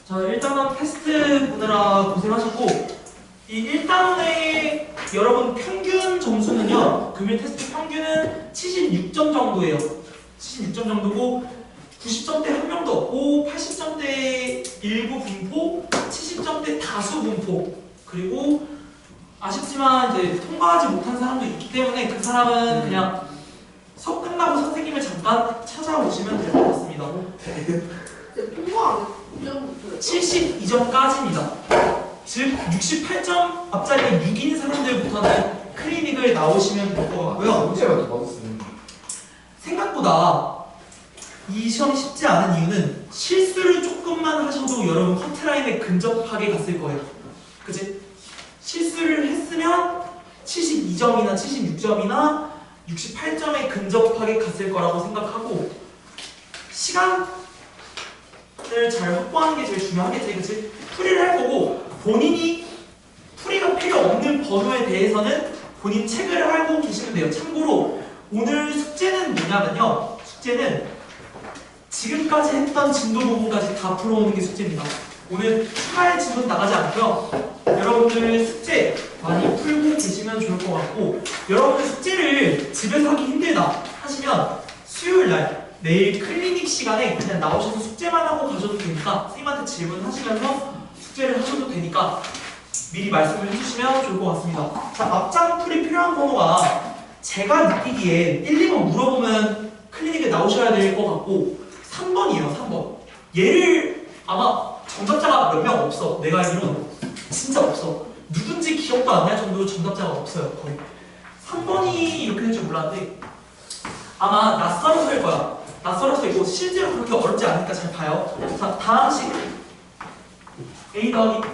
자, 1단원 테스트 보느라 고생하셨고, 이 1단원의 여러분 평균 점수는요, 금일 테스트 평균은 76점 정도예요. 76점 정도고, 90점대 한 명도 없고, 80점대 일부 분포, 70점대 다수 분포, 그리고 아쉽지만 이제 통과하지 못한 사람도 있기 때문에 그 사람은 그냥 수업 끝나고 선생님을 잠깐 찾아오시면 될 것 같습니다. 통과 72점까지입니다. 즉 68점 앞자리에 6인 사람들부터는 클리닉을 나오시면 될 것 같고요. 문제가 더 맞았어요. 생각보다 이 시험이 쉽지 않은 이유는 실수를 조금만 하셔도 여러분 커트라인에 근접하게 갔을 거예요. 그치? 실수를 했으면 72점이나 76점이나 68점에 근접하게 갔을 거라고 생각하고, 시간을 잘 확보하는 게 제일 중요하겠지. 그치? 풀이를 할 거고, 본인이 풀이가 필요 없는 번호에 대해서는 본인 체크를 하고 계시면 돼요. 참고로 오늘 숙제는 뭐냐면요, 숙제는 지금까지 했던 진도 부분까지 다 풀어오는 게 숙제입니다. 오늘 추가의 질문 나가지 않고요. 여러분들 숙제 많이 풀고 계시면 좋을 것 같고, 여러분들 숙제를 집에서 하기 힘들다 하시면 수요일날 내일 클리닉 시간에 그냥 나오셔서 숙제만 하고 가셔도 되니까, 선생님한테 질문하시면서 숙제를 하셔도 되니까 미리 말씀을 해주시면 좋을 것 같습니다. 자, 앞장 풀이 필요한 번호가 제가 느끼기에 1, 2번 물어보면 클리닉에 나오셔야 될 것 같고 3번이에요. 3번. 얘를 아마 정답자가 몇 명 없어. 내가 알기로는 진짜 없어. 누군지 기억도 안 날 정도로 정답자가 없어요. 거의. 3번이 이렇게 될 줄 몰랐는데 아마 낯설어서일 거야. 낯설어서 있고 실제로 그렇게 어렵지 않으니까 잘 봐요. 자, 다음식 A 더하기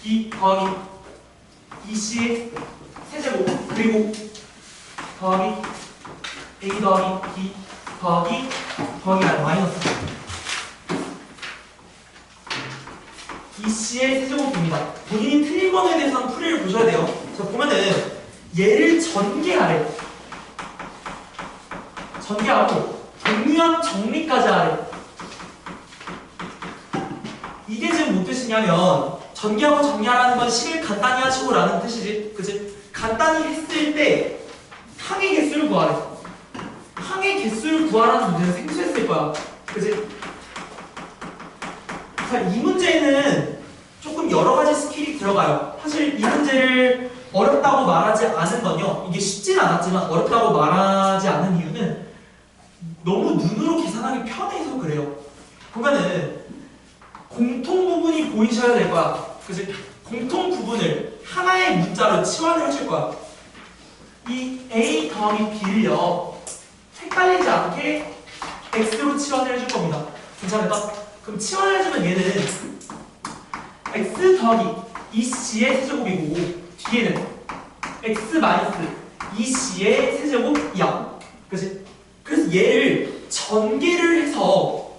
B 더하기 EC의 세제곱, 그리고 더하기 A 더하기 B 더하기 R 마이너스 EC의 세제곱입니다. 본인이 틀린 번호에 대해서는 풀이를 보셔야 돼요. 자, 보면은 얘를 전개하래. 전개하고 동류형 정리까지 하래. 이게 지금 무슨 뜻이냐면, 전개하고 정리하라는 건 식을 간단히 하시고 라는 뜻이지. 그치? 간단히 했을 때 항의 개수를 구하래. 항의 개수를 구하라는 문제는 생소했을 거야. 그치? 자, 이 문제는 조금 여러 가지 스킬이 들어가요. 사실 이 문제를 어렵다고 말하지 않은 건요, 이게 쉽진 않았지만 어렵다고 말하지 않은 이유는 너무 눈으로 계산하기 편해서 그래요. 보면은 공통 부분이 보이셔야 될 거야. 그치? 공통 부분을 하나의 문자로 치환을 해줄 거야. 이 A 더하기 B를요, 헷갈리지 않게 X로 치환을 해줄 겁니다. 괜찮을까? 그럼 치환을 해주면 얘는 X 더하기 EC의 세제곱이고, 뒤에는 X 마이너스 EC의 세제곱이야. 그치? 그래서 얘를 전개를 해서,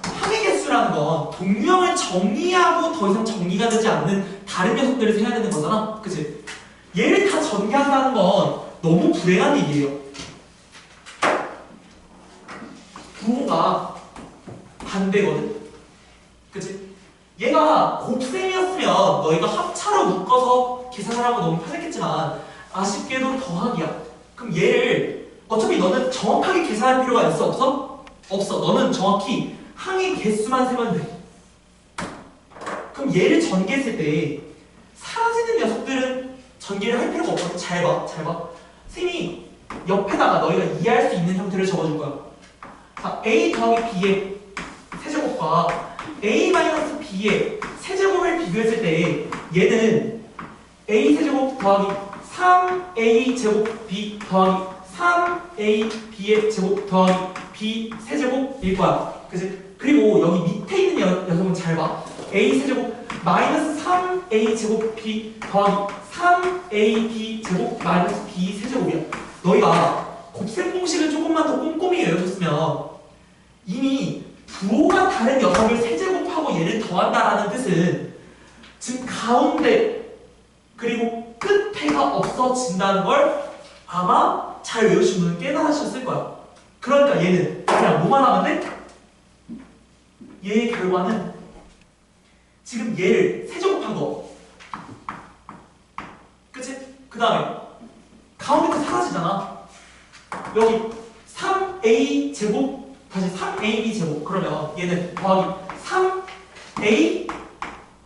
항의 개수라는 건 동류형을 정리하고 더 이상 정리가 되지 않는 다른 녀석들을 세야 되는 거잖아. 그치? 얘를 다 전개한다는 건 너무 불행한 일이에요. 부호가 반대거든? 그치? 얘가 곱셈이었으면 너희가 합차로 묶어서 계산을 하면 너무 편했겠지만 아쉽게도 더하기야. 그럼 얘를 어차피 너는 정확하게 계산할 필요가 있어? 없어? 없어. 너는 정확히 항의 개수만 세면 돼. 그럼 얘를 전개했을 때 사라지는 녀석들은 전개를 할 필요가 없거든. 잘 봐. 잘 봐. 선생님이 옆에다가 너희가 이해할 수 있는 형태를 적어줄 거야. 자, A 더하기 B의 세제곱과 A 마이너스 B의 세제곱을 비교했을 때 얘는 A 세제곱 더하기 3A 제곱 B 더하기 3A B의 제곱 더하기 B 세제곱일 거야. 그치? 그리고 여기 밑에 있는 녀석은 잘 봐. A 세제곱 마이너스 3A 제곱 B 더하기 3AB 제곱 마이너스 B 세제곱이야. 너희가 곱셈 공식을 조금만 더 꼼꼼히 외워줬으면 이미 부호가 다른 녀석을 세제곱하고 얘를 더한다라는 뜻은 지금 가운데 그리고 끝에가 없어진다는 걸 아마 잘 외우신 분은 깨달으셨을 거야. 그러니까 얘는 그냥 뭐만 하면 돼? 얘의 결과는 지금 얘를 세제곱한 거. 그치? 그 다음에 가운데 거 사라지잖아. 여기 3a 제곱 다시 3ab 제곱 그러면 얘는 더하기 3a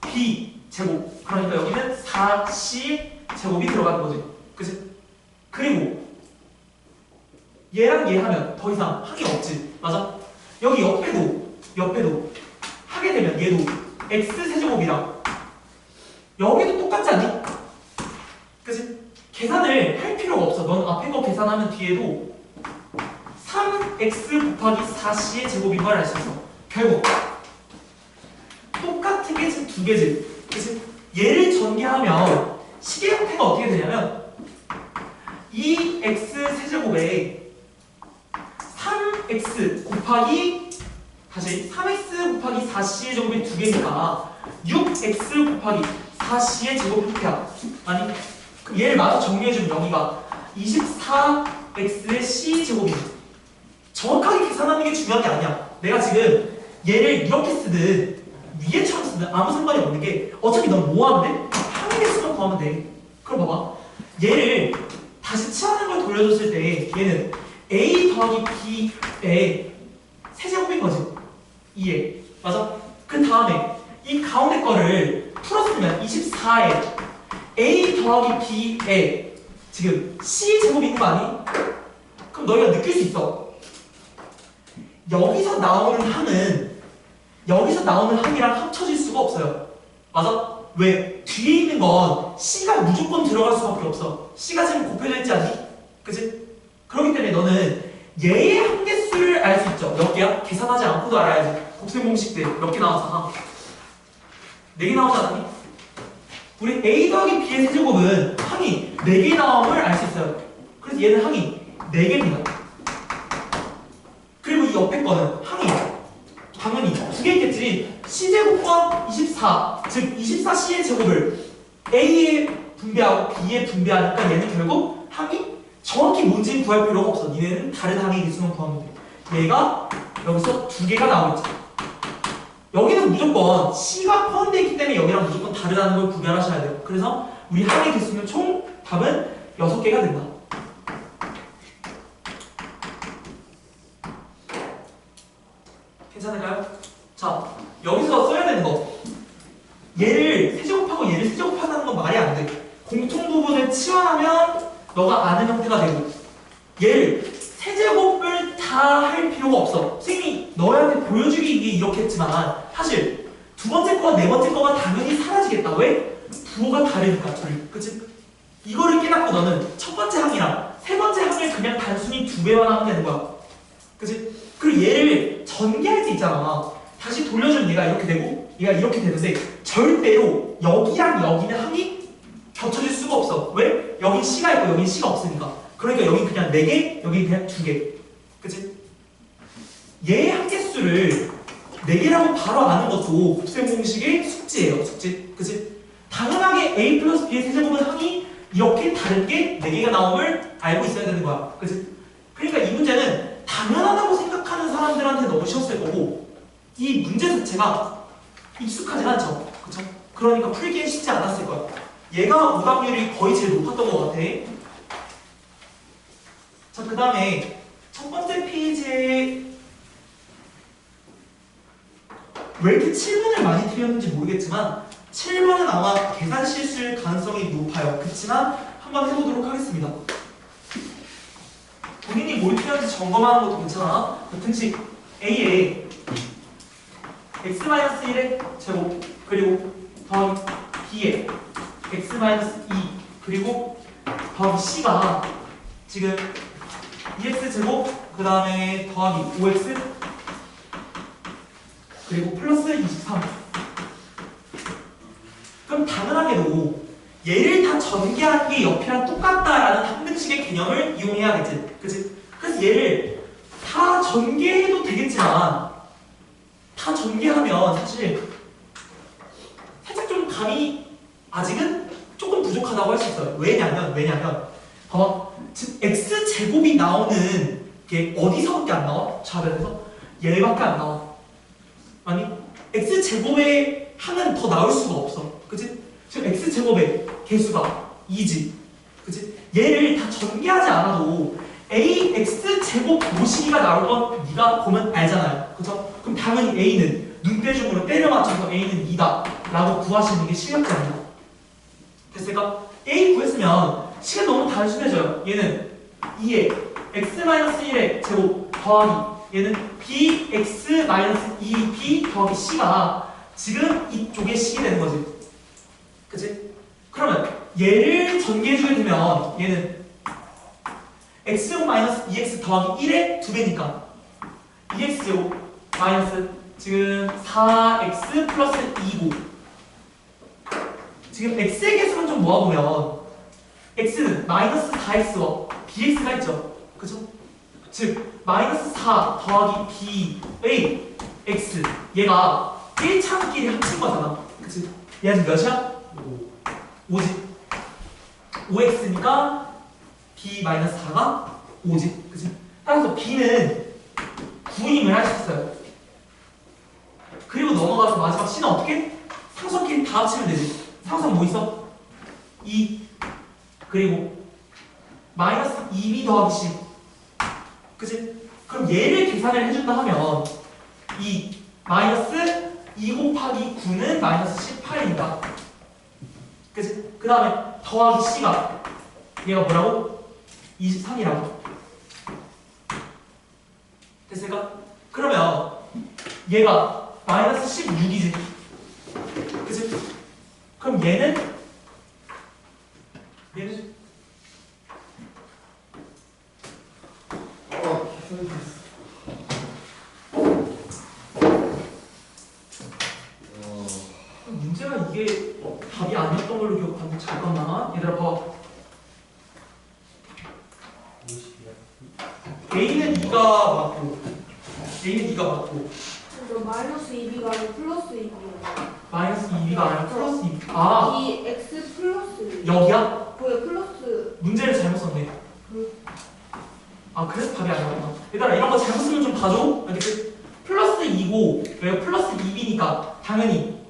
b 제곱 그러니까 여기는 4c 제곱이 들어가는 거지. 그치? 그리고 얘랑 얘 하면 더 이상 항이 없지. 맞아? 여기 옆에도 하게 되면 얘도 x 세제곱이랑 여기도 똑같지 않니? 그치? 계산을 할 필요가 없어. 넌 앞에 거 계산하면 뒤에도 3x 곱하기 4c의 제곱인 걸 알 수 있어. 결국 똑같은 게 지금 두 개지. 그치? 얘를 전개하면 식의 형태가 어떻게 되냐면 2x 세제곱에 3x 곱하기 다시 3x 곱하기 4c의 제곱이 두 개니까 6x 곱하기 4c의 제곱 형태야. 아니 그럼 얘를 마저 정리해주면 여기가 24x의 c 제곱이지. 정확하게 계산하는 게 중요한 게 아니야. 내가 지금 얘를 이렇게 쓰든 위에처럼 쓰든 아무 상관이 없는 게 어차피 넌 뭐 하면 돼? 항의 개수만 구하면 돼. 그럼 봐봐. 얘를 다시 치환한 걸 돌려줬을 때 얘는 a 더하기 b의 세제곱인 거지. 2에. 맞아? 그 다음에 이 가운데 거를 풀었으면 24에 a 더하기 b에 지금 c 제곱이 있는 거 아니? 그럼 너희가 느낄 수 있어. 여기서 나오는 항이랑 합쳐질 수가 없어요. 맞아? 왜? 뒤에 있는 건 c가 무조건 들어갈 수밖에 없어. c가 지금 곱해져 있지 않니? 그치? 그렇기 때문에 너는 얘의 함계수를 알 수 있죠. 몇 개야? 계산하지 않고도 알아야지. 곱셈 공식 때 몇 개 나왔잖아. 4개 나오지 않았니? 우리 a 더하기 b의 세제곱은 항이 4개 나옴을 알 수 있어요. 그래서 얘는 항이 4개입니다. 그리고 이 옆에 거는 항이 당연히 2개 있겠지. c제곱과 24, 즉 24c의 제곱을 a에 분배하고 b에 분배하니까 얘는 결국 항이 정확히 뭔지는 구할 필요가 없어. 니네는 다른 항의 개수만 구하면 돼. 얘가 여기서 2개가 나오겠지. 여기는 무조건 c가 포함되어 있기 때문에 여기랑 무조건 다르다는 걸 구별하셔야 돼요. 그래서 우리 항의 개수는 총 답은 6개가 된다. 괜찮을까요? 자, 여기서 써야 되는 거. 얘를 세제곱하고 얘를 세제곱한다는 건 말이 안 돼. 공통 부분을 치환하면 너가 아는 형태가 되고 얘를 세제곱을 다 할 필요가 없어. 선생님이 너희한테 보여주기 위해 이렇게 했지만 사실 두 번째 거와 네 번째 거가 당연히 사라지겠다. 왜? 부호가 다르니까 둘. 그치? 이거를 깨닫고 너는 첫 번째 항이랑 세 번째 항을 그냥 단순히 2배만 하면 되는 거야. 그치? 그리고 얘를 전개할 때 있잖아. 다시 돌려주면 얘가 이렇게 되고 얘가 이렇게 되는데 절대로 여기랑 여기는 항이 겹쳐질 수가 없어. 왜? 여긴 C가 있고 여긴 C가 없으니까. 그러니까 여긴 그냥 4개, 여긴 그냥 2개. 그치? 얘의 함계수를 4개라고 바로 아는 것도 곱셈 공식의 숙제예요. 숙제. 그치? 당연하게 A 플러스 B의 세제곱은 항이 이렇게 다른 게 4개가 나옴을 알고 있어야 되는 거야. 그치? 그러니까 이 문제는 당연하다고 생각하는 사람들한테 너무 쉬웠을 거고 이 문제 자체가 익숙하진 않죠. 그쵸? 그러니까 풀기엔 쉽지 않았을 거야. 얘가 오답률이 거의 제일 높았던 것 같아. 자, 그 다음에 첫 번째 페이지에 왜 이렇게 7번을 많이 틀렸는지 모르겠지만 7번은 아마 계산 실수일 가능성이 높아요. 그렇지만 한번 해보도록 하겠습니다. 본인이 뭘 틀렸는지 점검하는 것도 괜찮아. 등식 A에 x-1의 제곱 그리고 더하기 B에 x-2 그리고 더하기 C가 지금 2x제곱 그 다음에 더하기 5x 그리고 플러스 23. 그럼 당연하게도 얘를 다 전개한 게 옆이랑 똑같다라는 함등식의 개념을 이용해야겠지. 그치? 그래서 얘를 다 전개해도 되겠지만 다 전개하면 사실 살짝 좀 감이 아직은 조금 부족하다고 할 수 있어요. 왜냐면 즉 x제곱이 나오는 게 어디서밖에 안 나와? 좌변에서 얘밖에 안 나와. 아니 x제곱의 항은 더 나올 수가 없어. 그치? 지금 x제곱의 개수가 2지. 그치? 얘를 다 전개하지 않아도 ax제곱 모시기가 나올 건 네가 보면 알잖아요. 그쵸? 그럼 당연히 a는 눈대중으로 때려 맞춰서 a는 2다 라고 구하시는 게 실력지 아니야. 됐을까? a 구했으면 시간 너무 단순해져요. 얘는 2의 x-1의 제곱 더하기 얘는 bx-2b 더하기 c가 지금 이쪽의 식이 되는 거지. 그치? 그러면 얘를 전개해주게 되면 얘는 x제곱 마이너스 2x 더하기 1의 2배니까 2x제곱 마이너스 지금 4x 플러스 2고 지금 x의 개수만 좀 모아보면 x는 마이너스 4x와 bx가 있죠. 그쵸? 즉 마이너스 4 더하기 b의 x 얘가 1차끼리 합친 거잖아. 그치? 얘가 지금 몇이야? 5지. 5x니까 b 마이너스 4가 5지. 그치? 따라서 b는 구임을 할 수 있어요. 그리고 넘어가서 마지막 c는 어떻게? 상수끼리 다 합치면 되지. 상수는 뭐 있어? 2 그리고 마이너스 2b 더하기 c. 그치? 그럼 얘를 계산을 해준다 하면 이 마이너스 2 곱하기 9는 마이너스 18이니까 그치? 그 다음에 더하기 c가 얘가 뭐라고? 23이라고. 됐을까? 그러면 얘가 마이너스 16이지. 그치? 그럼 얘는 문제가 이게 답이 아니었던 걸로 기억하는데 잠깐만 얘들아 봐봐. A는 2가 맞고 A는 2가 맞고 마이너스 2b가 아니라 플러스 2b야. 마이너스 2b가 아니라 플러스 2b. 아 이 x 플러스 여기야? 뭐야 플러스 문제를 잘못 썼네. 아 그래서 답이 아니었구나. 얘들아 이런 거 잘못 쓰면 좀 봐줘. 알겠지? 플러스 2고 여기가 플러스 2b니까 당연히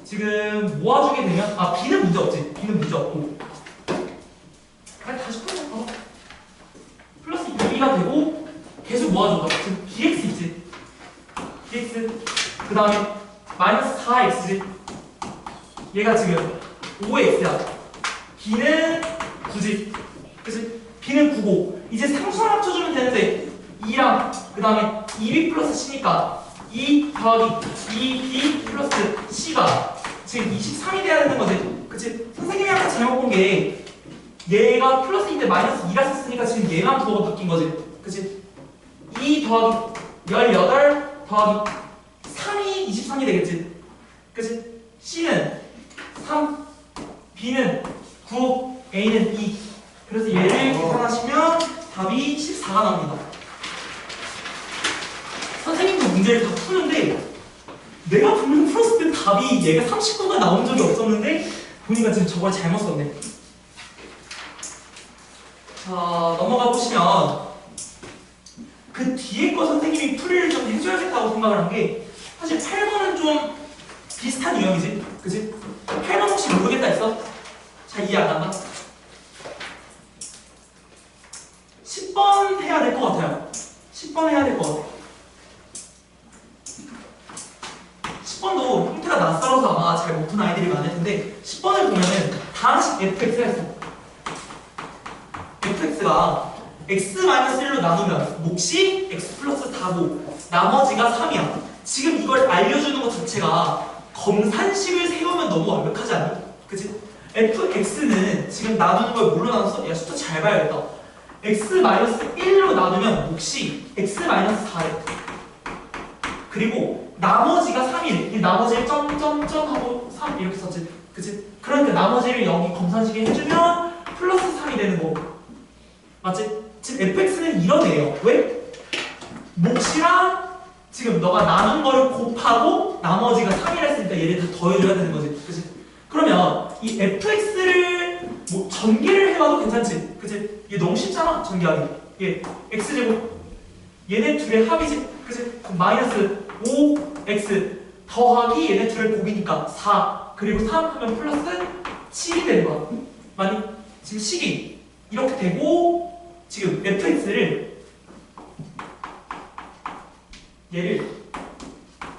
지금 모아주게 되면 아 b는 문제 없지. b는 문제 없고 아니 다시 풀어. 플러스 2b가 되고 계속 모아줘. 지금 bx 있지. bx 그 다음에 마이너스 4x지. 얘가 지금 5x야. b는 9지. 그치? b는 9고 이제 상수를 합쳐주면 되는데 2랑 그 다음에 2b 플러스 c니까 2 더하기 2b 플러스 c가 지금 23이 돼야 되는 거지. 그치? 선생님이 아까 잘못 본 게 얘가 플러스 2인데 마이너스 2라 썼으니까 지금 얘만 부호가 바뀐 거지. 그치? 2 더하기 18 더하기 3이 23이 되겠지. 그치? c는 3, b는 9, a는 2. 그래서 얘를 계산하시면 답이 14가 나옵니다. 선생님도 문제를 다 푸는데 내가 분명 풀었을 때 답이 얘가 39가 나온 적이 없었는데 보니까 지금 저걸 잘못 썼네. 자 넘어가 보시면 그 뒤에 거 선생님이 풀이를 좀 해줘야겠다고 생각을 한 게 사실 8번은 좀 비슷한 유형이지. 그치? 8번 혹시 모르겠다 했어? 잘 이해 안 간다? 10번 해야 될 것 같아요. 10번 해야 될 것 같아. 10번도 형태가 낯설어서 아마 잘 못 푼 아이들이 많을 텐데 10번을 보면은 다 하나씩 fx가 있어. fx가 x-1로 나누면 몫이 x 플러스 4고 나머지가 3이야. 지금 이걸 알려주는 것 자체가 검산식을 세우면 너무 완벽하지 않니? 그치? fx는 지금 나누는 걸 뭘로 나눴어? 야 숫자 잘 봐야겠다. x-1로 나누면 몫이 x-4래. 그리고 나머지가 3일. 이 나머지를 점점점 하고 3 이렇게 썼지. 그치? 그러니까 나머지를 여기 검산식에 해주면 플러스 3이 되는 거고. 맞지? 지금 fx는 이런 애예요. 왜? 몫이랑 지금 너가 나눈 거를 곱하고 나머지가 3이라 했으니까 얘네들 더해줘야 되는 거지. 그치? 그러면 이 fx를 뭐 전개를 해봐도 괜찮지. 그치? 이게 너무 쉽잖아 전개하기. 이게 x제곱 얘네 둘의 합이지. 그치? 그럼 마이너스 5x 더하기 얘네 둘의 곱이니까 4 그리고 3 하면 플러스 7이 되는 거야. 만약 지금 식이 이렇게 되고 지금 fx를 얘를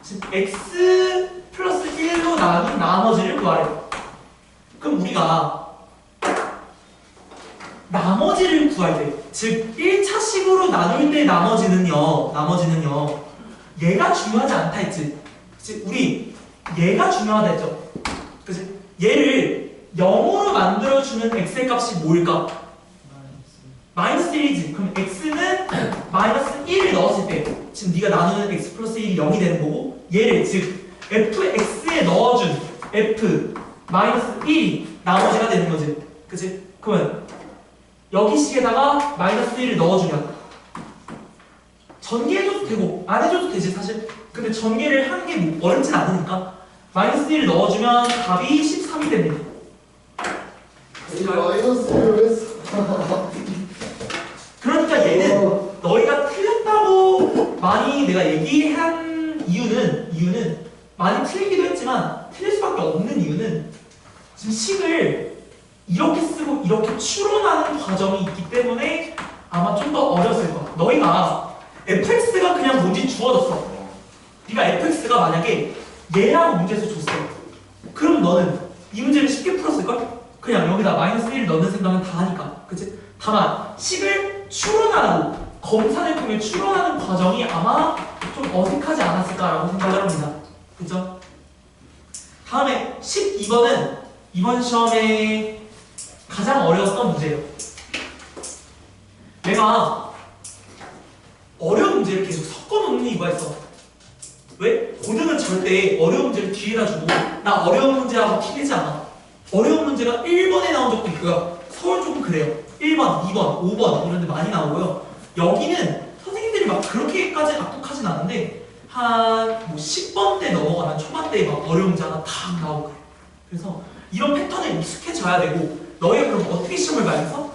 지금 x 플러스 1로 나눈 나머지를 구하래. 그럼 우리가 나머지를 구할 때, 즉 1차식으로 나눌 때 나머지는요 얘가 중요하지 않다 했지. 그치? 우리 얘가 중요하다 했죠. 그치? 얘를 0으로 만들어주는 x의 값이 뭐일까? 마이너스 1이지. 그럼 x는 마이너스 1을 넣었을 때 지금 네가 나누는 x 플러스 1이 0이 되는 거고, 얘를 즉 fx에 넣어준 f 마이너스 1이 나머지가 되는 거지. 그치? 그러면 여기 식에다가 마이너스 1을 넣어주면 전개해줘도 되고 안 해줘도 되지 사실. 근데 전개를 하는 게 어렵진 않으니까 마이너스 1을 넣어주면 답이 13이 됩니다. 마이너스를 왜 써? 그러니까 얘는 너희가 틀렸다고 많이 내가 얘기한 이유는 많이 틀리기도 했지만 틀릴 수밖에 없는 이유는 지금 식을 이렇게 쓰고 이렇게 추론하는 과정이 있기 때문에 아마 좀 더 어려웠을 거야. 너희가 fx가 그냥 뭔지 주어졌어. 네가 fx가 만약에 얘라고 문제에서 줬어. 그럼 너는 이 문제를 쉽게 풀었을걸? 그냥 여기다 마이너스 1을 넣는 생각은 다 하니까. 그치? 다만 식을 추론하고 검산을 통해 추론하는 과정이 아마 좀 어색하지 않았을까라고 생각을 합니다. 그죠? 다음에 12번은 이번 시험에 가장 어려웠던 문제예요. 내가 어려운 문제를 계속 섞어놓는 이유가 있어. 왜? 고등은 절대 어려운 문제를 뒤에다 주고 나 어려운 문제하고 틀리지 않아. 어려운 문제가 1번에 나온 적도 있고요. 서울 조금 그래요. 1번, 2번, 5번 이런 데 많이 나오고요. 여기는 선생님들이 막 그렇게까지 악독하진 않은데 한 뭐 10번대 넘어가면 초반대에 막 어려운 문제 하나 탁 나오고 그래요. 그래서 이런 패턴에 익숙해져야 되고, 너희가 그럼 어떻게 시험을 봐서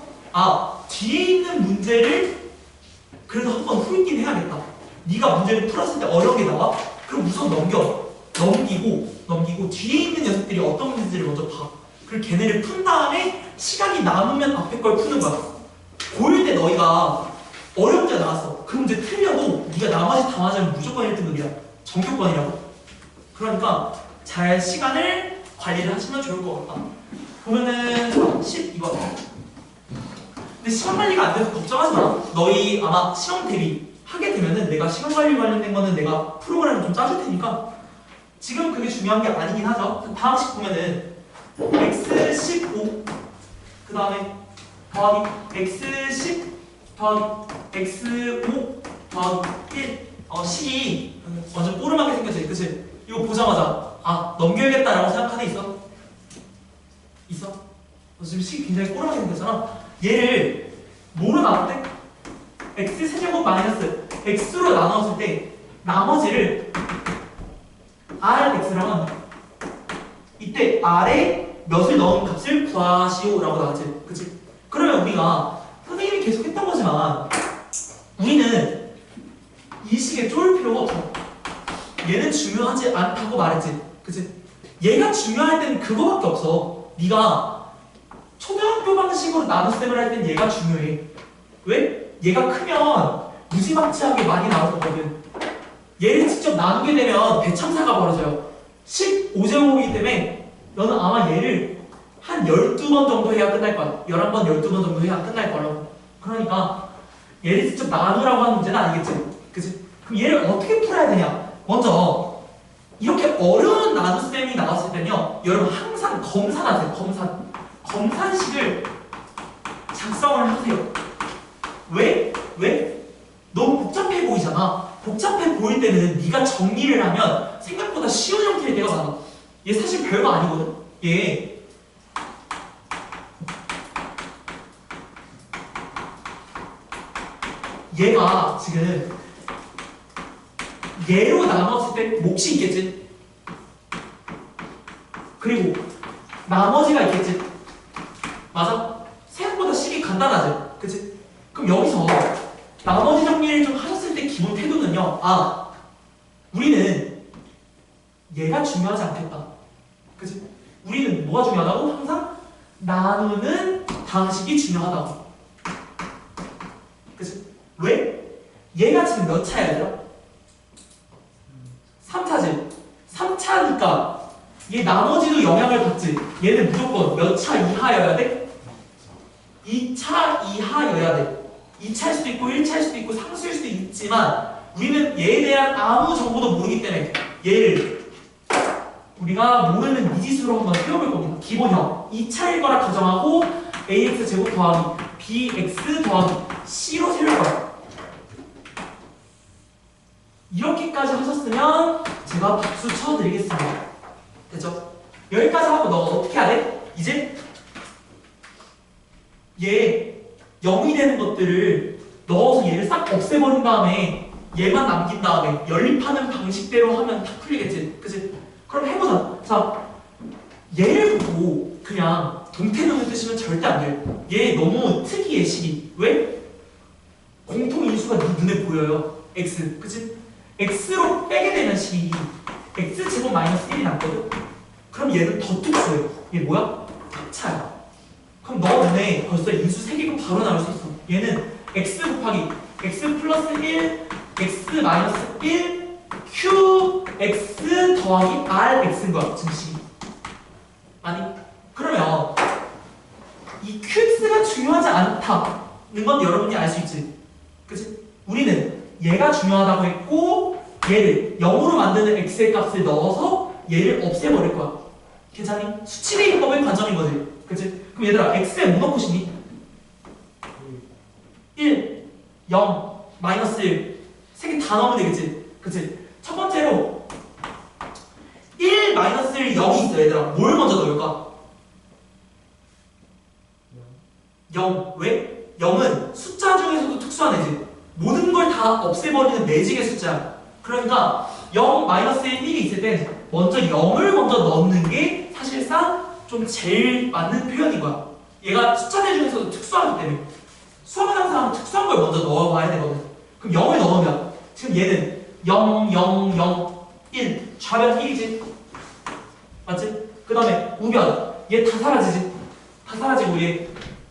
뒤에 있는 문제를 그래도 한번 후있긴 해야겠다. 네가 문제를 풀었을 때 어려운 게 나와? 그럼 우선 넘기고 뒤에 있는 녀석들이 어떤 문제인지를 먼저 봐. 그리고 걔네를 푼 다음에 시간이 남으면 앞에 걸 푸는 거야. 고1 때 너희가 어려운 문제 나왔어. 그 문제 틀려도 네가 나머지 다 맞으면 무조건 1등급이야. 전교권이라고. 그러니까 잘 시간을 관리를 하시면 좋을 것 같다. 보면은 12번. 근데 시간 관리가 안 돼서 걱정하지 마. 너희 아마 시험 대비 하게 되면은 내가 시간 관리 관련된 거는 내가 프로그램을 좀 짜줄 테니까 지금 그게 중요한 게 아니긴 하죠. 다음 식 보면은 x15 그 다음에 더하기 x10 더하기 x5 더하기 1 식이 완전 꼬름하게 생겼지. 그치? 이거 보자마자 넘겨야겠다라고 생각하는 애 있어? 있어? 지금 식이 굉장히 꼬름하게 생겼잖아. 얘를 뭐로 나눴대? x세제곱 마이너스 x로 나눴을 때 나머지를 rx라면 이때 r에 몇을 넣은 값을 구하시오라고 나왔지. 그치? 그러면 우리가 선생님이 계속 했던 거지만 우리는 이 식에 쫄 필요가 없어. 얘는 중요하지 않다고 말했지. 그치? 얘가 중요할 때는 그거밖에 없어. 네가 초등학교 방식으로 나눗셈을 할 땐 얘가 중요해. 왜? 얘가 크면 무지막지하게 많이 나올 거거든. 얘를 직접 나누게 되면 대참사가 벌어져요. 15제곱이기 때문에 너는 아마 얘를 한 12번 정도 해야 끝날 거야. 11번, 12번 정도 해야 끝날 거라고. 그러니까 얘를 직접 나누라고 하는 문제는 아니겠지. 그치? 그럼 얘를 어떻게 풀어야 되냐? 먼저 이렇게 어려운 나눗셈이 나왔을 때는요, 여러분 항상 검산하세요. 검산식을 작성을 하세요. 왜? 너무 복잡해 보이잖아. 복잡해 보일 때는 네가 정리를 하면 생각보다 쉬운 형태일 때가 많아. 얘 사실 별거 아니거든. 얘가 지금 얘로 나눴을 때 몫이 있겠지. 그리고 나머지가 있겠지. 맞아? 생각보다 식이 간단하지. 그치? 그럼 여기서 나머지 정리를 좀 하셨을 때 기본 태도는요. 아, 우리는 얘가 중요하지 않겠다. 그치? 우리는 뭐가 중요하다고? 항상 나누는 방식이 중요하다고. 그치? 왜? 얘가 지금 몇 차야, 얘들아? 3차지. 3차니까 얘 나머지도 영향을 받지. 얘는 무조건 몇 차 이하여야 돼? 2차 이하여야 돼. 2차일 수도 있고 1차일 수도 있고 상수일 수도 있지만 우리는 얘에 대한 아무 정보도 모르기 때문에 얘를 우리가 모르는 미지수로 한번 세워볼 겁니다. 기본형 2차일 거라 가정하고 ax제곱 더하기 bx 더하기 c로 세울 거야. 이렇게까지 하셨으면 제가 박수 쳐드리겠습니다. 됐죠? 여기까지 하고 너 어떻게 해야 돼? 이제 얘 0이 되는 것들을 넣어서 얘를 싹 없애버린 다음에 얘만 남긴 다음에 연립하는 방식대로 하면 다 풀리겠지? 그치? 그럼 해보자. 자, 얘를 보고 그냥 동태명을 쓰시면 절대 안 돼요. 얘 너무 특이해, 식이. 왜? 공통인수가 네 눈에 보여요. x. 그치? x로 빼게 되면 식이 x제곱 마이너스 1이 남거든? 그럼 얘는 더 특수해요. 얘 뭐야? 합차야. 그럼 너 눈에 벌써 인수 3개가 바로 나올 수 있어. 얘는 x 곱하기 x 플러스 1, x 마이너스 1, q, x 더하기 r, x인 거야. 증식이. 아니, 그러면 이 qx가 중요하지 않다는 건 여러분이 알 수 있지. 그치? 우리는 얘가 중요하다고 했고 얘를 0으로 만드는 x의 값을 넣어서 얘를 없애버릴 거야. 괜찮니? 수치대입법의 관점인 거지. 그치? 그럼 얘들아 x에 뭐 넣고 싶니? 1, 0, 마이너스 1 세 개 다 넣으면 되겠지? 그치? 첫 번째로 1, 마이너스 1, 0이 있어 얘들아. 뭘 먼저 넣을까? 0. 왜? 0은 숫자 중에서도 특수한 애지. 모든 걸 다 없애버리는 매직의 숫자야. 그러니까 0, 마이너스 1, 1이 있을 땐 먼저 0을 먼저 넣는 게 사실상 좀 제일 맞는 표현인 거야. 얘가 숫자들 중에서도 특수하기 때문에 수학을 하는 사람은 특수한 걸 먼저 넣어봐야 되거든. 그럼 0을 넣으면 지금 얘는 0, 0, 0, 1 좌변 1이지. 맞지? 그 다음에 우변 얘 다 사라지지. 다 사라지고 얘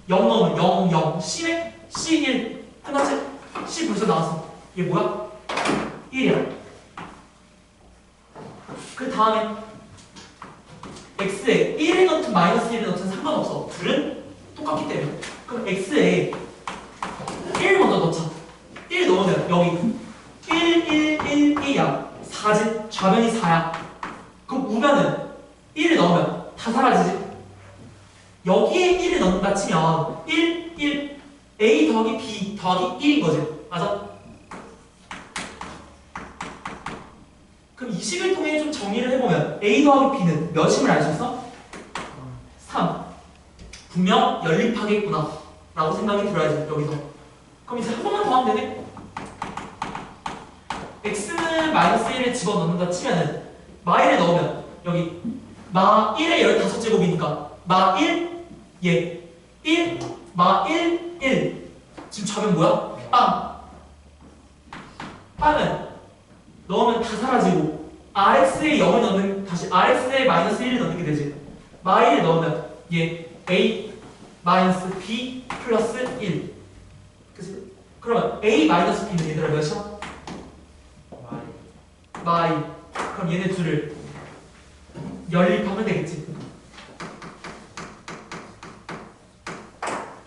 0 넣으면 0, 0 C네? C 1 끝났지? C 벌써 나왔어. 얘 뭐야? 1이야. 그 다음에 x에 1을 넣든 마이너스 1을 넣든 상관없어. 둘은 똑같기 때문에. 그럼 x에 1 먼저 넣자. 1 넣으면 여기 1, 1, 1, 1이야. 4지? 좌변이 4야. 그럼 우변은 1을 넣으면 다 사라지지? 여기에 1을 넣는다 치면 1, 1, a 더하기 b 더하기 1인 거지. 맞아? 그럼 이 식을 통해 좀 정리를 해보면 a 더하기 b는 몇임을 알 수 있어? 3. 분명 연립하겠구나 라고 생각이 들어야지 여기서. 그럼 이제 한 번만 더 하면 되네? x는 마이너스 1을 집어넣는다 치면은 마 1을 넣으면 여기 마 1의 15제곱이니까 마 1, 얘 1, 마 1, 1 지금 좌변 뭐야? 빵! 빵은 넣으면 다 사라지고 rx에 0을 넣는 다시 rx에 마이너스 1을 넣는 게 되지. 마 1을 넣으면 얘 a 마이너스 b 플러스 1. 그치? 그러면 a 마이너스 b는 얘들아 몇이야? 마 2. 그럼 얘네 둘을 연립하면 되겠지.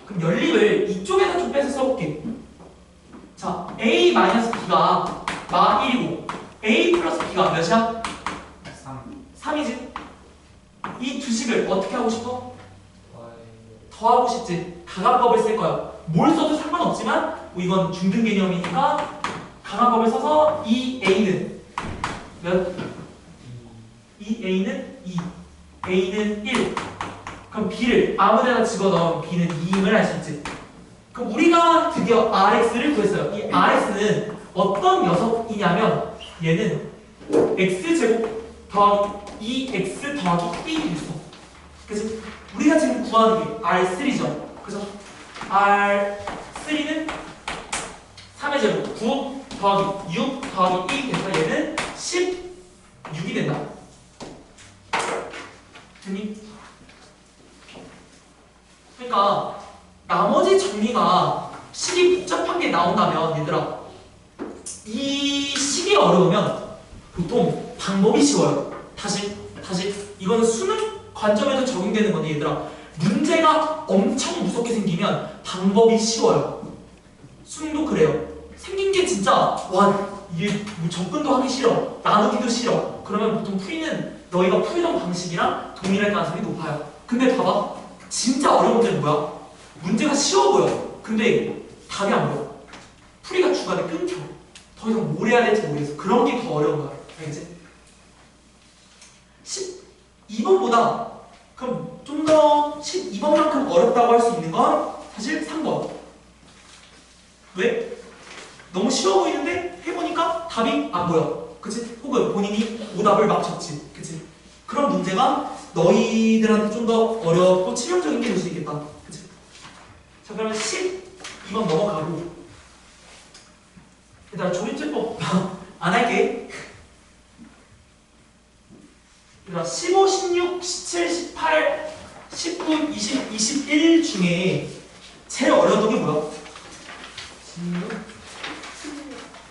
그럼 연립을 이쪽에다 좀 빼서 써볼게. 자, a 마이너스 b가 마 1이고 a 플러스 b가 몇이야? 3이지? 이 두 식을 어떻게 하고 싶어? 더하고 싶지. 가감법을 쓸 거야. 뭘 써도 상관없지만 뭐 이건 중등 개념이니까 가감법을 써서 이 a는 몇? 이 a는 2, a는 1. 그럼 b를 아무데나 집어넣으면 b는 2임을 알 수 있지. 그럼 우리가 드디어 rx를 구했어요. 이 rx는 어떤 녀석이냐면 얘는 x제곱 더하기 2x 더하기 b이 있어. 그래서 우리가 지금 구하는 게 R3죠. 그래서 R3는 3의 제곱 9, 더하기 6 더하기 2 돼서 얘는 16이 된다. 됐니? 그러니까 나머지 정리가 식이 복잡한 게 나온다면 얘들아 이 식이 어려우면 보통 방법이 쉬워요. 다시 이거는 수능 관점에도 적용되는 건데 얘들아 문제가 엄청 무섭게 생기면 방법이 쉬워요. 수능도 그래요. 생긴 게 진짜 와 이게 뭐 접근도 하기 싫어 나누기도 싫어 그러면 보통 풀이는 너희가 풀던 방식이랑 동일할 가능성이 높아요. 근데 봐봐 진짜 어려운 문제는 뭐야? 문제가 쉬워 보여. 근데 답이 안 보여. 풀이가 중간에 끊겨. 더 이상 뭘 해야 될지 모르겠어. 그런 게 더 어려운 거야. 알겠지? 12번보다 그럼 좀 더 12번만큼 어렵다고 할 수 있는 건 사실 3번. 왜? 너무 쉬워 보이는데 해보니까 답이 안 보여. 그치? 혹은 본인이 오답을 맞췄지. 그치? 그런 문제가 너희들한테 좀 더 어렵고 치명적인 게 될 수 있겠다. 그치? 자, 그러면 12번 넘어가고. 얘들아, 조립제법 안 할게. 얘들아, 15, 16, 17, 18, 19, 20, 21 중에 제일 어려운 게 뭐야?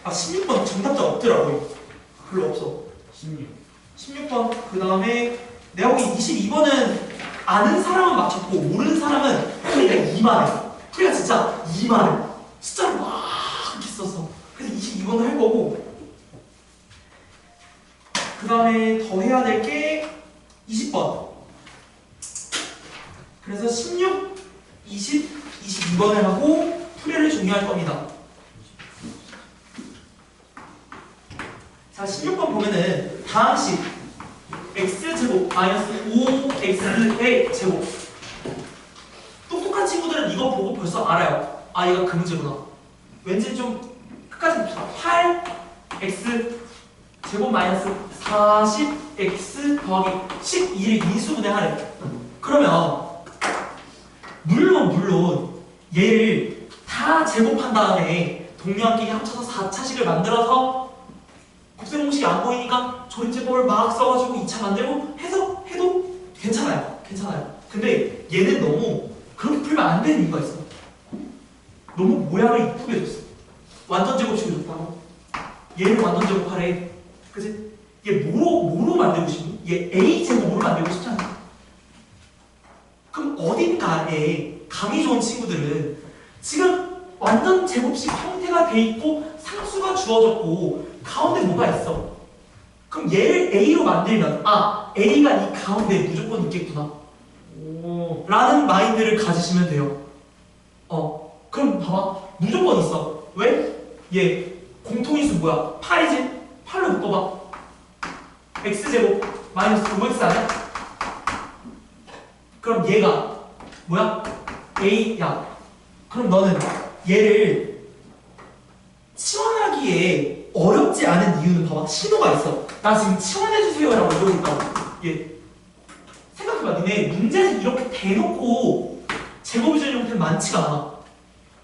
16번 정답자 없더라고요. 별로 없어. 16번. 그 다음에 내가 보기 22번은 아는 사람은 맞췄고 모르는 사람은 풀이가 이만해. 풀이가 진짜 이만해. 숫자를 막 이렇게 썼어. 그래서 22번을 할 거고 그 다음에 더 해야 될 게 20번. 그래서 16, 20, 22번을 하고 풀이를 종료할 겁니다. 자, 16번 보면은 다항식 x제곱 마이너스 5x의 제곱. 똑똑한 친구들은 이거 보고 벌써 알아요. 아, 얘가 그 문제구나. 왠지 좀 끝까지 봅시다. 8x 제곱 마이너스 40x 더하기 12를 인수분해하래. 그러면 물론 얘를 다 제곱한 다음에 동료한끼리 합쳐서 4차식을 만들어서 곱셈 공식이 안 보이니까 조립제법을 막 써가지고 2차 만들고 해도 괜찮아요. 근데 얘는 너무 그렇게 풀면 안 되는 이유가 있어. 너무 모양을 이쁘게 줬어. 완전 제곱식을 줬다고. 얘를 완전 제곱하래. 그치? 얘 뭐로 만들고 싶니? 얘 A 제곱으로 만들고 싶잖아. 그럼 어딘가에 감이 좋은 친구들은 지금 완전 제곱식 형태가 돼 있고 상수가 주어졌고 가운데 뭐가 있어. 그럼 얘를 A로 만들면 아, A가 이 가운데에 무조건 있겠구나 라는 마인드를 가지시면 돼요. 그럼 봐봐. 무조건 있어. 왜? 얘 공통인수 뭐야? 8이지? 8로 묶어봐. x제곱 마이너스 5x 아니야? 그럼 얘가 뭐야? A야. 그럼 너는 얘를 치환하기에 어렵지 않은 이유는 봐봐. 신호가 있어. 나 지금 치환해주세요 라고 이러고 있다고. 얘 생각해봐. 니네 문제는 이렇게 대놓고 제곱이 주는 형태는 많지가 않아.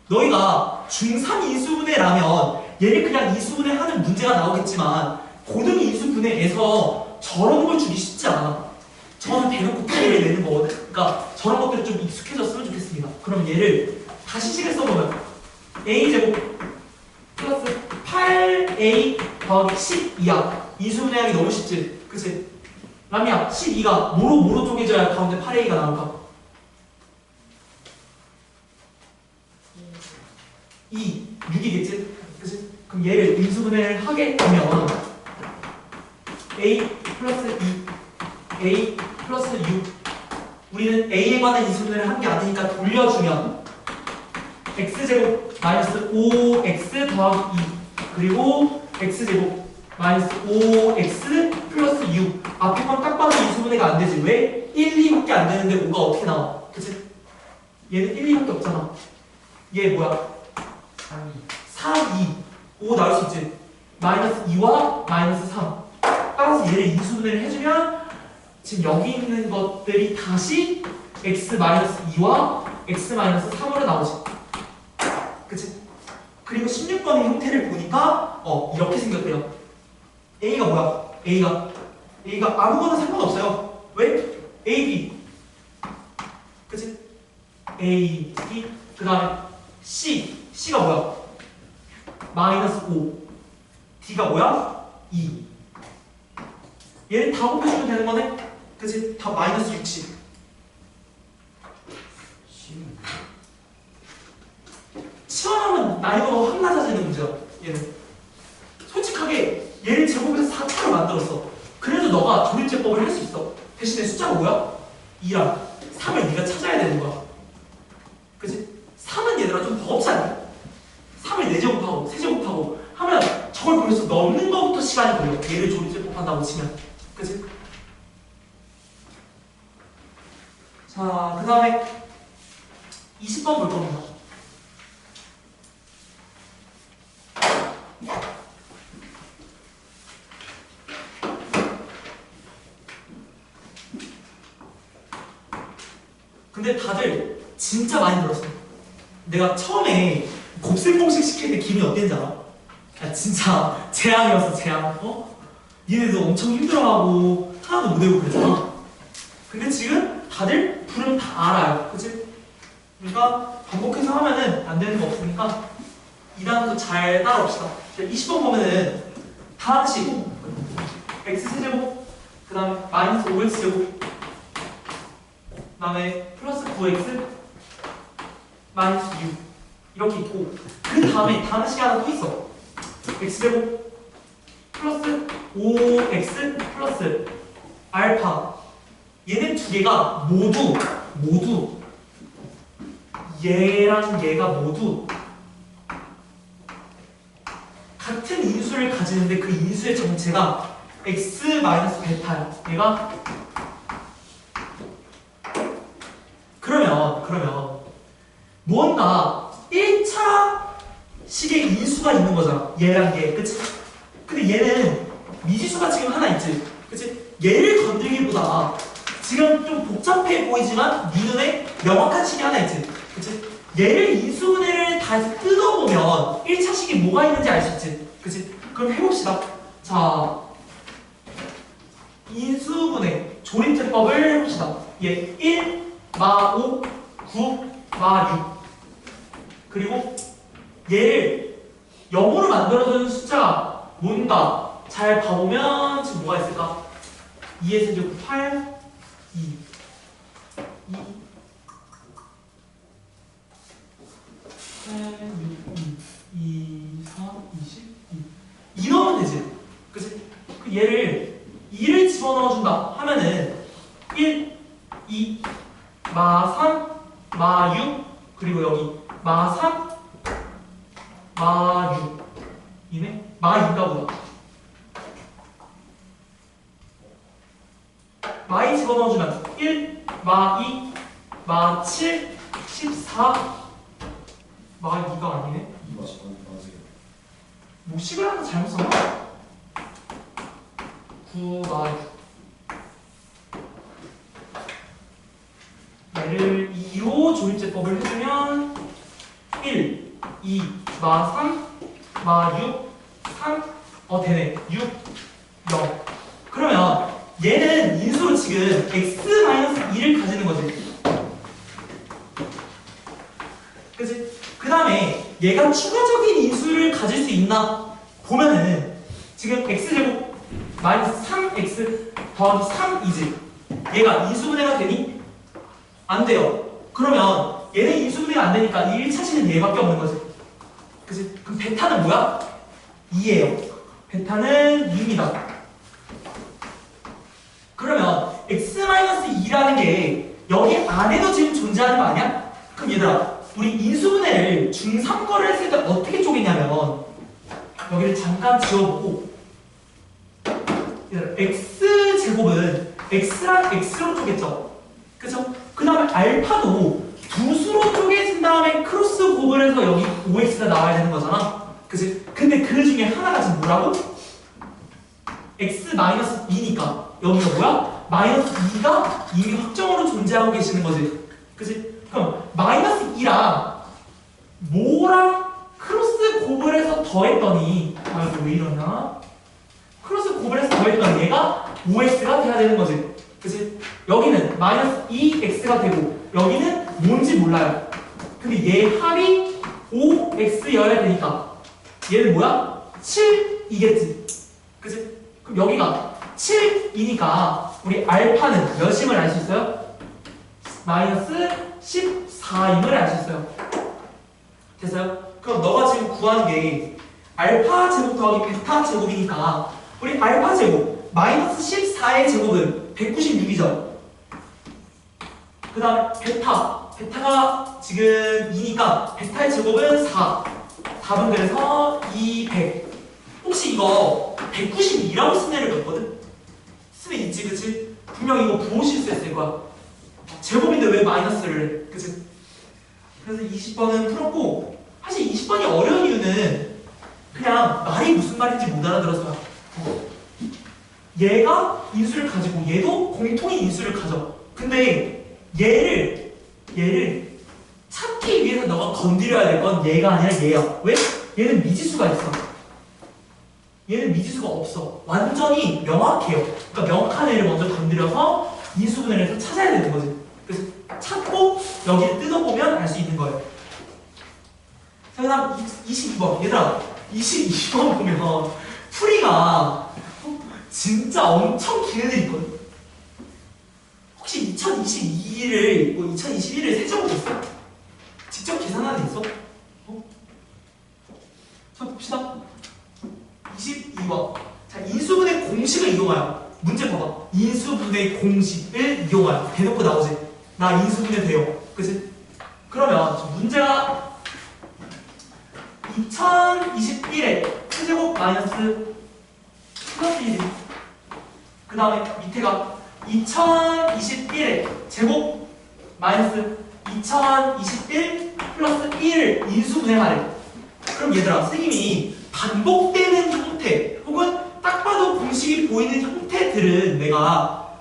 너희가 중3 인수분해라면 얘를 그냥 인수분해하는 문제가 나오겠지만 고등 인수분해에서 저런 걸 주기 쉽지 않아. 저는 대놓고 K를 내는 거거든. 그러니까 저런 것들이 좀 익숙해졌으면 좋겠습니다. 그럼 얘를 다시 식을 써보면 A제곱 플러스 8A 더하기 12야. 인수분해하기 너무 쉽지? 그치? 라미야, 12가 뭐로 쪼개져야 가운데 8A가 나올까? 6이겠지? 그치? 그럼 얘를 인수분해를 하게 되면 A 플러스 2 A 플러스 6 우리는 A에 관한 인수분해를 한 게 아니니까 돌려주면 X제곱 마이너스 5X 더하기 2 그리고 X제곱 마이너스 5X 플러스 6 앞에 건 딱 봐도 인수분해가 안 되지. 왜? 1, 2밖에 안 되는데 5가 어떻게 나와? 그치? 얘는 1, 2밖에 없잖아. 얘 뭐야? 3, 2 5 나올 수 있지? 마이너스 2와 마이너스 3 따라서 얘를 인수분해를 해주면 지금 여기 있는 것들이 다시 x 마이너스 2와 x 마이너스 3으로 나오지. 그치? 그리고 16번의 형태를 보니까 이렇게 생겼대요. A가 뭐야? A가 아무거나 상관없어요. 왜? A, B. 그치? A, B. 그 다음에 C가 뭐야? 마이너스 5. D가 뭐야? 2. 얘를 다 곱해주면 되는 거네? 그치? 다 마이너스 60. 치환하면 난이도가 확 낮아지는 문제야. 얘는 솔직하게 얘를 제곱해서 4차로 만들었어. 그래도 너가 조립제법을 할 수 있어. 대신에 숫자가 뭐야? 2랑 3을 네가 찾아야 되는 거야. 그치? 3은 얘들아 좀 버겁지 않니? 3을 4제곱하고 3제곱하고 하면 저걸 보면서 넣는 거부터 시간이 걸려. 얘를 조립제법 한다고 치면. 그치? 자, 그 다음에 20번 볼 겁니다. 근데 다들 진짜 많이 들었어. 내가 처음에 곱셈 공식 시킬 때 기분이 어땠는지 알아? 야, 진짜 재앙이었어, 재앙. 얘네도 엄청 힘들어하고 하나도 못 외우고 그랬잖아. 근데 지금 다들 부르면 다 알아요. 그치? 그러니까 반복해서 하면은 안 되는 거 없으니까 2단도 잘 따라옵시다. 20번 보면은 다 같이 x세제곱, 그 다음에 마이너스 5x제곱, 그 다음에 플러스 9x, 마이너스 6 이렇게 있고, 그 다음에 다른 식이 하나 또 있어. x제곱 플러스 5x 플러스 알파. 얘네 두 개가 모두 얘랑 얘가 모두 같은 인수를 가지는데 그 인수의 정체가 x-베타야. 얘가 그러면 무언가 1차 식의 인수가 있는 거잖아. 얘랑 얘, 그치? 근데 얘는 미지수가 지금 하나 있지, 그치? 얘를 건들기보다 지금 좀 복잡해 보이지만 네 눈에 명확한 식이 하나 있지, 그치? 얘를 인수분해를 다 뜯어보면 1차 식이 뭐가 있는지 알 수 있지, 그치? 그럼 해봅시다. 자, 인수분해 조립제법을 해봅시다. 얘 1, 마 5, 9, 마 6. 그리고 얘를 0으로 만들어주는 숫자가 뭔가 잘 봐보면 지금 뭐가 있을까? 2의 세제곱 8, 2, 8, 6, 2, 4, 22. 넣으면 되지. 그치? 얘를 2를 집어넣어준다 하면은 1, 2, 마 3, 마 6, 그리고 여기 마 3, 마 6 이네? 마 2가 뭐야? 마 2 집어넣어주면 1, 마 2, 마 7, 14, 마 2가 아니네? 맞아요. 뭐 식을 하나 잘못 썼나? 9, 마 6. 얘를 2로 조립제법을 해주면 1, 2, 마 3, 마 6, 3, 되네. 6, 0. 그러면 얘는 인수로 지금 x-2를 가지는 거지. 그치? 그 다음에 얘가 추가적인 인수를 가질 수 있나 보면은 지금 x제곱 마이너스 3x 더하기 3이지. 얘가 인수분해가 되니? 안 돼요. 그러면 얘는 인수분해가 안 되니까 이 1차식은 얘밖에 없는 거지. 그치? 그럼 베타는 뭐야? 2예요. 베타는 2입니다. 그러면 x-2라는 게 여기 안에도 지금 존재하는 거 아니야? 그럼 얘들아, 우리 인수분해를 중3 거를 했을 때 어떻게 쪼개냐면 여기를 잠깐 지워보고, 얘들아, x제곱은 x랑 x로 쪼갰죠? 그쵸? 그 다음에 알파도 두 수로 쪼개진 다음에 크로스 곱을 해서 여기 5x가 나와야 되는 거잖아. 그치? 근데 그 중에 하나가 지금 뭐라고? x-2니까 여기가 뭐야? 마이너스 2가 이미 확정으로 존재하고 계시는 거지. 그치? 그럼 마이너스 2랑 뭐랑 크로스 곱을 해서 더했더니 아 이거 왜 이러냐? 크로스 곱을 해서 더했더니 얘가 5x가 돼야 되는 거지. 그치? 여기는 마이너스 2x가 되고 여기는 뭔지 몰라요. 근데 얘 합이 5x여야 되니까 얘는 뭐야? 7이겠지. 그치? 그럼 여기가 7이니까 우리 알파는 몇임을 알 수 있어요? 마이너스 14임을 알 수 있어요. 됐어요? 그럼 너가 지금 구하는 게 알파 제곱 더하기 베타 제곱이니까 우리 알파 제곱 마이너스 14의 제곱은 196이죠. 그 다음에 베타가 지금 2니까 베타의 제곱은 4. 답은 그래서 200. 혹시 이거 192라고 쓴 애를 봤거든? 쓰면 있지, 그치? 분명 이거 부호 실수했을 거야. 제곱인데 왜 마이너스를 해? 그치? 그래서 20번은 풀었고, 사실 20번이 어려운 이유는 그냥 말이 무슨 말인지 못 알아들어서야. 얘가 인수를 가지고 얘도 공통인 인수를 가져. 근데 얘를 찾기 위해서 너가 건드려야 될 건 얘가 아니라 얘야. 왜? 얘는 미지수가 있어. 얘는 미지수가 없어. 완전히 명확해요. 그러니까 명확한 애를 먼저 건드려서 인수분해를 해서 찾아야 되는 거지. 그래서 찾고 여기를 뜯어보면 알 수 있는 거예요. 자, 그 다음 22번. 얘들아, 22번 보면 풀이가 진짜 엄청 긴 애들이 있거든. 혹시 2022를, 2021을 세제곱했어? 직접 계산한 애 있어? 자, 봅시다. 22번. 자, 인수분해 공식을 이용하여. 문제 봐봐. 인수분해 공식을 이용하여. 대놓고 나오지. 나 인수분해 돼요. 그치? 그러면 문제가 2021에 세제곱 마이너스 플러스 1이. 그 다음에 밑에가 2021에 제곱 마이너스 2021 플러스 1을 인수분해하래. 그럼 얘들아, 선생님이 반복되는 형태 혹은 딱 봐도 공식이 보이는 형태들은 내가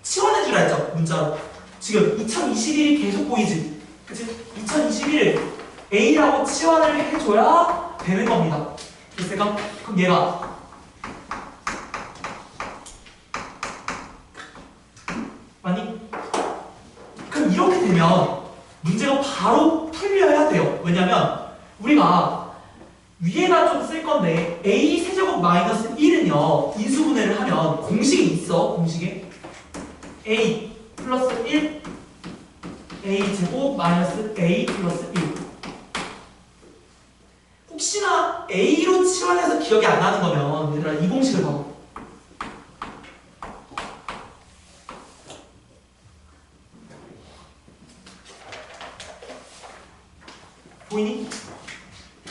치환해주라 했죠, 문자로. 지금 2021이 계속 보이지? 그치? 2021을 A라고 치환을 해줘야 되는 겁니다. 됐을까? 그럼 얘가 맞니? 그럼 이렇게 되면 문제가 바로 풀려야 돼요. 왜냐면 우리가 위에다 좀 쓸 건데 A 세제곱 마이너스 1은요 인수분해를 하면 공식이 있어. 공식에 A 플러스 1 A 제곱 마이너스 A 플러스 1. 혹시나 A로 치환해서 기억이 안 나는 거면 얘들아 이 공식을 봐봐. 보이니?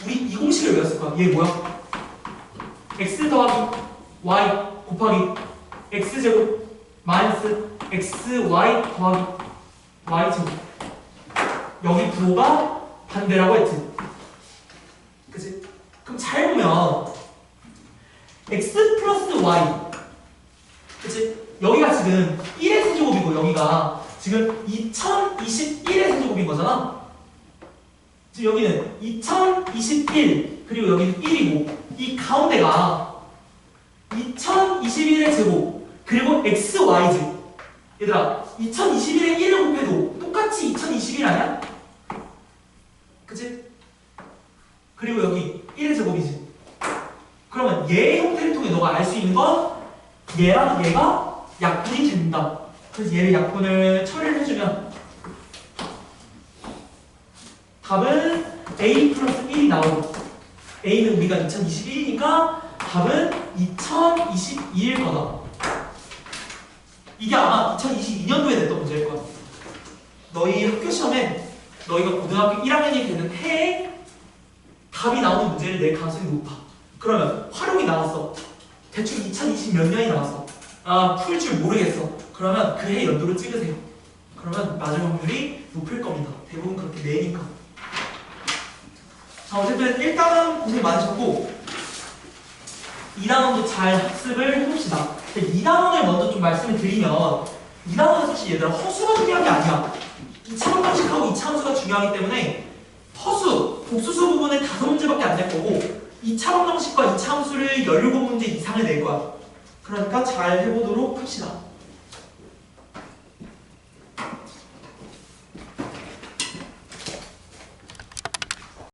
우리 이 공식을 외웠을 거야. 얘 뭐야? x 더하기 y 곱하기 x제곱 마이너스 xy 더하기 y제곱. 여기 부호가 반대라고 했지. 그치? 그럼 잘 보면 x 플러스 y. 그치? 여기가 지금 1의 세제곱이고 여기가 지금 2021의 세제곱인 거잖아. 지금 여기는 2021 그리고 여기는 1이고 이 가운데가 2021의 제곱 그리고 xy지. 얘들아 2021에 1을 곱해도 똑같이 2021 아니야? 그치? 그리고 여기 1의 제곱이지. 그러면 얘의 형태를 통해 너가 알 수 있는 건 얘랑 얘가 약분이 된다. 그래서 얘를 약분을 처리를 해주면 답은 A 플러스 1이 나오고 A는 우리가 2021이니까 답은 2022일 거다. 이게 아마 2022년도에 냈던 문제일 거야. 너희 학교 시험에 너희가 고등학교 1학년이 되는 해에 답이 나오는 문제를 낼 가능성이 높아. 그러면 활용이 나왔어. 대충 2020 몇 년이 나왔어. 아, 풀 줄 모르겠어. 그러면 그 해 연도를 찍으세요. 그러면 맞을 확률이 높을 겁니다. 대부분 그렇게 내니까. 자, 어쨌든 1단원 고생 많으셨고 2단원도 잘 학습을 해봅시다. 2단원을 먼저 좀 말씀을 드리면 2단원은 사실 얘들아 허수가 중요한 게 아니야. 2차원 방식하고 2차함수가 중요하기 때문에 허수, 복수수 부분은 5문제밖에 안 낼 거고 2차 방정식과 2차 함수를 17문제 이상을 낼 거야. 그러니까 잘 해보도록 합시다.